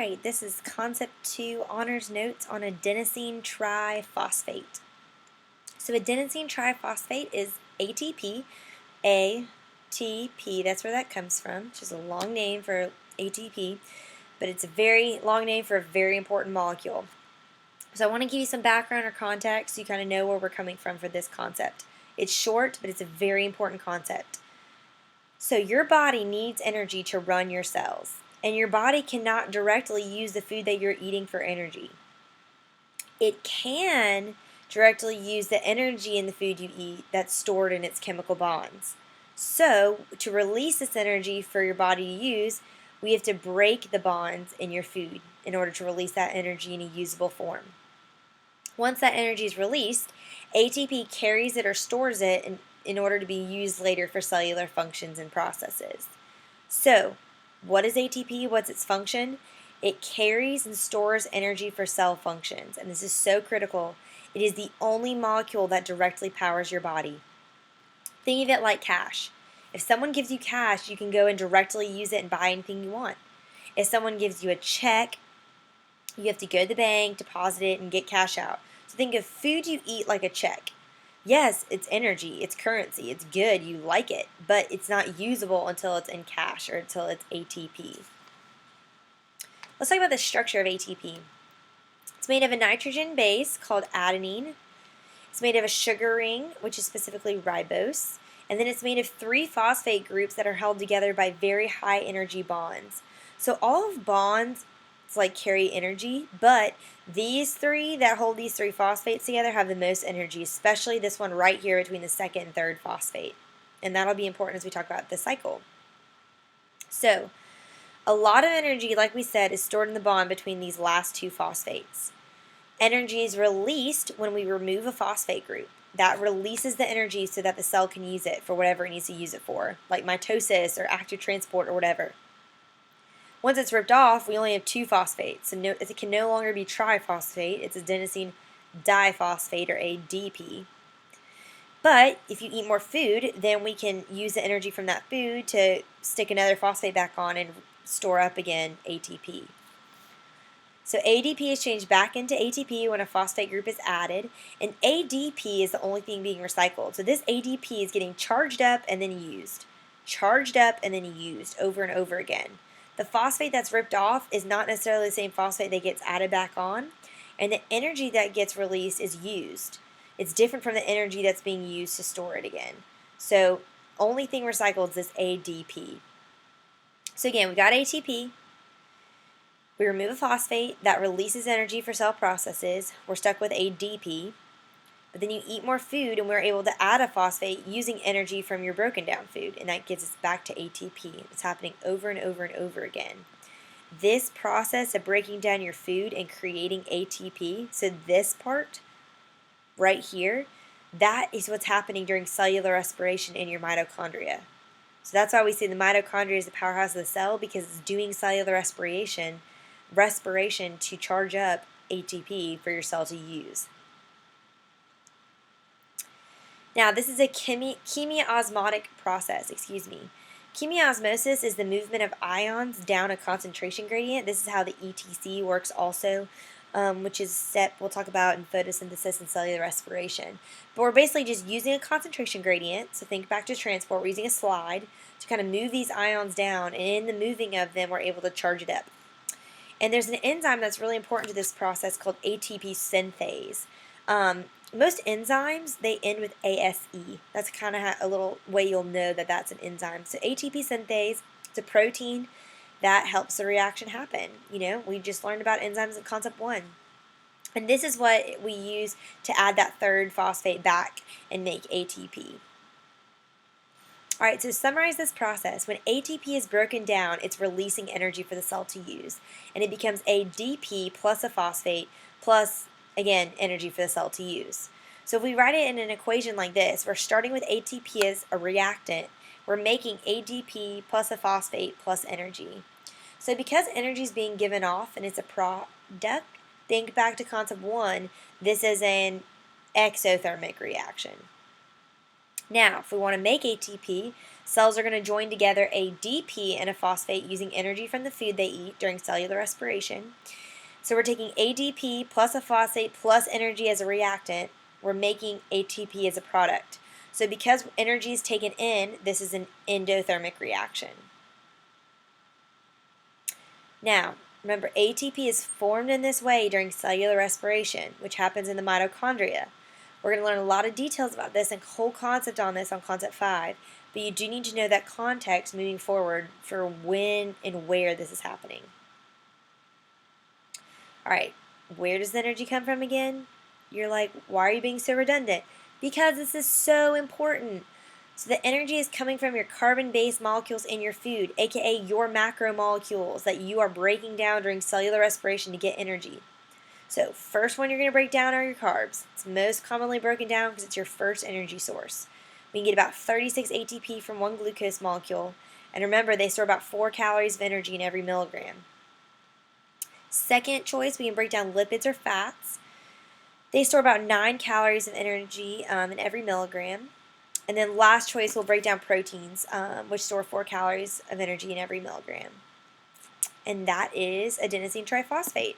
right, this is Concept 2 Honors Notes on adenosine triphosphate. So adenosine triphosphate is ATP, ATP, that's where that comes from, which is a long name for ATP, but it's a very long name for a very important molecule. So I want to give you some background or context so you kind of know where we're coming from for this concept. It's short, but it's a very important concept. So your body needs energy to run your cells, and your body cannot directly use the food that you're eating for energy. It can directly use the energy in the food you eat that's stored in its chemical bonds. So to release this energy for your body to use, we have to break the bonds in your food in order to release that energy in a usable form. Once that energy is released, ATP carries it or stores it in order to be used later for cellular functions and processes. So, what is ATP? What's its function? It carries and stores energy for cell functions, and this is so critical. It is the only molecule that directly powers your body. Think of it like cash. If someone gives you cash, you can go and directly use it and buy anything you want. If someone gives you a check, you have to go to the bank, deposit it, and get cash out. So think of food you eat like a check. Yes, it's energy, it's currency, it's good, you like it, but it's not usable until it's in cash or until it's ATP. Let's talk about the structure of ATP. It's made of a nitrogen base called adenine. It's made of a sugar ring, which is specifically ribose. And then it's made of 3 phosphate groups that are held together by very high energy bonds. So all of bonds carry energy, but these 3 that hold these 3 phosphates together have the most energy, especially this one right here between the second and third phosphate. And that'll be important as we talk about the cycle. So, a lot of energy, like we said, is stored in the bond between these last 2 phosphates. Energy is released when we remove a phosphate group. That releases the energy so that the cell can use it for whatever it needs to use it for, like mitosis or active transport or whatever. Once it's ripped off, we only have 2 phosphates, so it can no longer be triphosphate. It's adenosine diphosphate, or ADP. But if you eat more food, then we can use the energy from that food to stick another phosphate back on and store up again ATP. So ADP is changed back into ATP when a phosphate group is added, and ADP is the only thing being recycled. So this ADP is getting charged up and then used, charged up and then used over and over again. The phosphate that's ripped off is not necessarily the same phosphate that gets added back on, and the energy that gets released is used. It's different from the energy that's being used to store it again. So only thing recycled is this ADP. So again, we got ATP. We remove a phosphate that releases energy for cell processes. We're stuck with ADP. But then you eat more food and we're able to add a phosphate using energy from your broken down food, and that gives us back to ATP. It's happening over and over and over again. This process of breaking down your food and creating ATP, so this part right here, that is what's happening during cellular respiration in your mitochondria. So that's why we say the mitochondria is the powerhouse of the cell, because it's doing cellular respiration to charge up ATP for your cell to use. Now, this is a chemiosmotic process, Chemiosmosis is the movement of ions down a concentration gradient. This is how the ETC works also, which is a step we'll talk about in photosynthesis and cellular respiration. But we're basically just using a concentration gradient, so think back to transport. We're using a slide to kind of move these ions down, and in the moving of them, we're able to charge it up. And there's an enzyme that's really important to this process called ATP synthase. Most enzymes, they end with ASE. That's kind of a little way you'll know that that's an enzyme. So ATP synthase, it's a protein that helps the reaction happen. We just learned about enzymes in Concept 1. And this is what we use to add that third phosphate back and make ATP. Alright, so to summarize this process, when ATP is broken down, it's releasing energy for the cell to use. And it becomes ADP plus a phosphate plus, again, energy for the cell to use. So if we write it in an equation like this, we're starting with ATP as a reactant. We're making ADP plus a phosphate plus energy. So because energy is being given off and it's a product, think back to Concept 1, this is an exothermic reaction. Now, if we want to make ATP, Cells are going to join together ADP and a phosphate using energy from the food they eat during cellular respiration. So we're taking ADP plus a phosphate plus energy as a reactant. We're making ATP as a product. So because energy is taken in, this is an endothermic reaction. Now, remember, ATP is formed in this way during cellular respiration, which happens in the mitochondria. We're going to learn a lot of details about this and whole concept on this on Concept 5, but you do need to know that context moving forward for when and where this is happening. Alright, where does the energy come from again? You're like, why are you being so redundant? Because this is so important. So the energy is coming from your carbon-based molecules in your food, aka your macromolecules that you are breaking down during cellular respiration to get energy. So first one you're going to break down are your carbs. It's most commonly broken down because it's your first energy source. We can get about 36 ATP from one glucose molecule, and remember they store about 4 calories of energy in every milligram. Second choice, we can break down lipids or fats. They store about 9 calories of energy in every milligram. And then last choice, we'll break down proteins, which store 4 calories of energy in every milligram. And that is adenosine triphosphate.